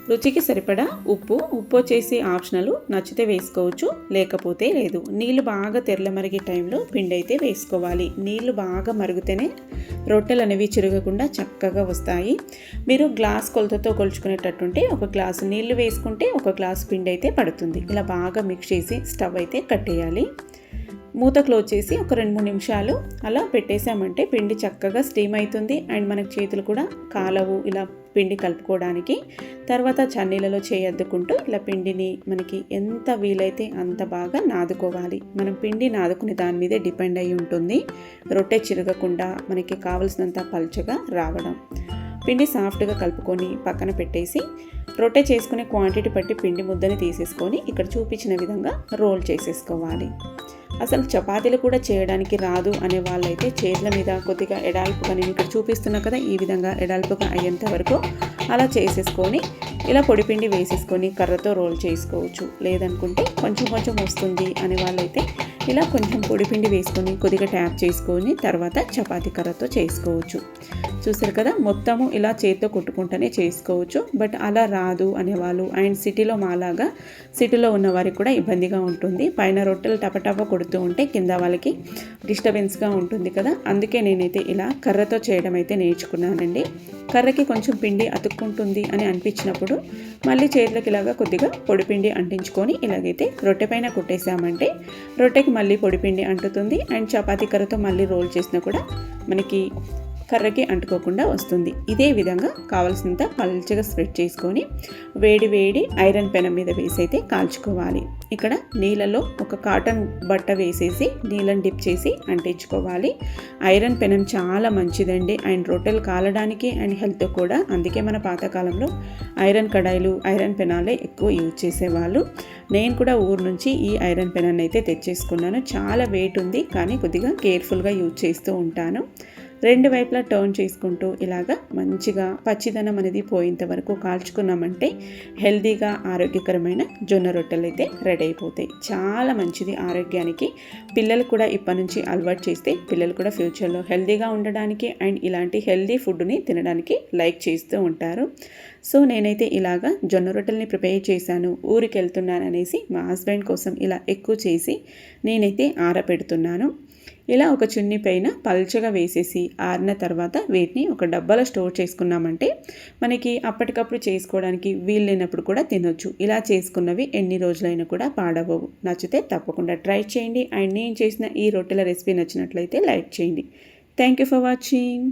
రుచికి సరిపడా ఉప్పు వచ్చేసి ఆప్షనల్, నచ్చితే వేసుకోవచ్చు లేకపోతే లేదు. నీళ్లు బాగా తెరలమరిగే టైంలో పిండి అయితే వేసుకోవాలి. నీళ్లు బాగా మరుగుతేనే రొట్టెలు అనేవి చిరగకుండా చక్కగా వస్తాయి. మీరు గ్లాస్ కొలతతో కొలుచుకునేటట్టుంటే ఒక గ్లాసు నీళ్లు వేసుకుంటే ఒక గ్లాసు పిండి అయితే పడుతుంది. ఇలా బాగా మిక్స్ చేసి స్టవ్ అయితే కట్టేయాలి. మూత క్లోజ్ చేసి ఒక 2-3 నిమిషాలు అలా పెట్టేసామంటే పిండి చక్కగా స్టీమ్ అవుతుంది. అండ్ మనకి చేతులు కూడా కాలవు ఇలా పిండి కలుపుకోవడానికి. తర్వాత చన్నీళ్ళలో చేయద్దుకుంటూ ఇలా పిండిని మనకి ఎంత వీలైతే అంత బాగా నాదుకోవాలి. మనం పిండి నాదుకునే దాని మీదే డిపెండ్ అయి ఉంటుంది రొట్టె చిరగకుండా మనకి కావలసినంత పల్చగా రావడం. పిండి సాఫ్ట్గా కలుపుకొని పక్కన పెట్టేసి రొట్టె చేసుకునే క్వాంటిటీ బట్టి పిండి ముద్దని తీసేసుకొని ఇక్కడ చూపించిన విధంగా రోల్ చేసేసుకోవాలి. అసలు చపాతీలు కూడా చేయడానికి రాదు అనే వాళ్ళైతే చేతుల మీద కొద్దిగా ఎడాల్పుగా, నేను ఇక్కడ చూపిస్తున్నా కదా ఈ విధంగా ఎడాల్పుగా అయ్యేంత వరకు అలా చేసేసుకొని ఇలా పొడిపిండి వేసేసుకొని కర్రతో రోల్ చేసుకోవచ్చు. లేదనుకుంటే కొంచెం వస్తుంది అనే వాళ్ళైతే ఇలా కొంచెం పొడిపిండి వేసుకొని కొద్దిగా ట్యాప్ చేసుకొని తర్వాత చపాతీ కర్రతో చేసుకోవచ్చు. చూసారు కదా, మొత్తము ఇలా చేతితో కొట్టుకుంటూనే చేసుకోవచ్చు. బట్ అలా రాదు అనేవాళ్ళు అండ్ సిటీలో ఉన్న వారికి కూడా ఇబ్బందిగా ఉంటుంది. పైన రొట్టెలు టపటప కొడుతూ ఉంటే కింద వాళ్ళకి డిస్టర్బెన్స్గా ఉంటుంది కదా. అందుకే నేనైతే ఇలా కర్రతో చేయడం అయితే నేర్చుకున్నానండి. కర్రకి కొంచెం పిండి అతుక్కుంటుంది అని అనిపించినప్పుడు మళ్ళీ చేతులకు ఇలాగా కొద్దిగా పొడిపిండి అంటించుకొని ఇలాగైతే రొట్టె పైన కొట్టేసామంటే రొట్టెకి మళ్ళీ పొడిపిండి అంటుతుంది. అండ్ చపాతీ కర్రతో మళ్ళీ రోల్ చేసినా కూడా మనకి కర్రకి అంటుకోకుండా వస్తుంది. ఇదే విధంగా కావాల్సినంత పల్చగా స్ప్రెడ్ చేసుకొని వేడి ఐరన్ పెనం మీద వేసి అయితే కాల్చుకోవాలి. ఇక్కడ నీళ్ళలో ఒక కాటన్ బట్ట వేసేసి నీళ్ళని డిప్ చేసి అంటించుకోవాలి. ఐరన్ పెనం చాలా మంచిదండి అండ్ రొట్టెలు కాలడానికి అండ్ హెల్త్ కూడా. అందుకే మన పాతకాలంలో ఐరన్ కడాయిలు, ఐరన్ పెనాలే ఎక్కువ యూజ్ చేసేవాళ్ళు. నేను కూడా ఊరు నుంచి ఈ ఐరన్ పెనాన్ని అయితే తెచ్చేసుకున్నాను. చాలా వెయిట్ ఉంది కానీ కొద్దిగా కేర్ఫుల్గా యూజ్ చేస్తూ ఉంటాను. 2 వైపులా టర్న్ చేసుకుంటూ ఇలాగా మంచిగా పచ్చిదనం అనేది పోయేంత వరకు కాల్చుకున్నామంటే హెల్తీగా ఆరోగ్యకరమైన జొన్న రొట్టెలు అయితే రెడీ అయిపోతాయి. చాలా మంచిది ఆరోగ్యానికి. పిల్లలు కూడా ఇప్పటి నుంచి అలవాటు చేస్తే పిల్లలు కూడా ఫ్యూచర్లో హెల్తీగా ఉండడానికి అండ్ ఇలాంటి హెల్తీ ఫుడ్ని తినడానికి లైక్ చేస్తూ ఉంటారు. సో నేనైతే ఇలాగా జొన్న రొట్టెల్ని ప్రిపేర్ చేశాను. ఊరికి వెళ్తున్నాను అనేసి మా హస్బెండ్ కోసం ఇలా ఎక్కువ చేసి నేనైతే ఆరపెడుతున్నాను. ఇలా ఒక చున్నీ పైన పల్చగా వేసేసి ఆరిన తర్వాత వీటిని ఒక డబ్బాలో స్టోర్ చేసుకున్నామంటే మనకి అప్పటికప్పుడు చేసుకోవడానికి వీలైనప్పుడు కూడా తినొచ్చు. ఇలా చేసుకున్నవి ఎన్ని రోజులైనా కూడా పాడవవు. నచ్చితే తప్పకుండా ట్రై చేయండి. అండ్ నేను చేసిన ఈ రొట్టెల రెసిపీ నచ్చినట్లయితే లైక్ చేయండి. Thank you for watching.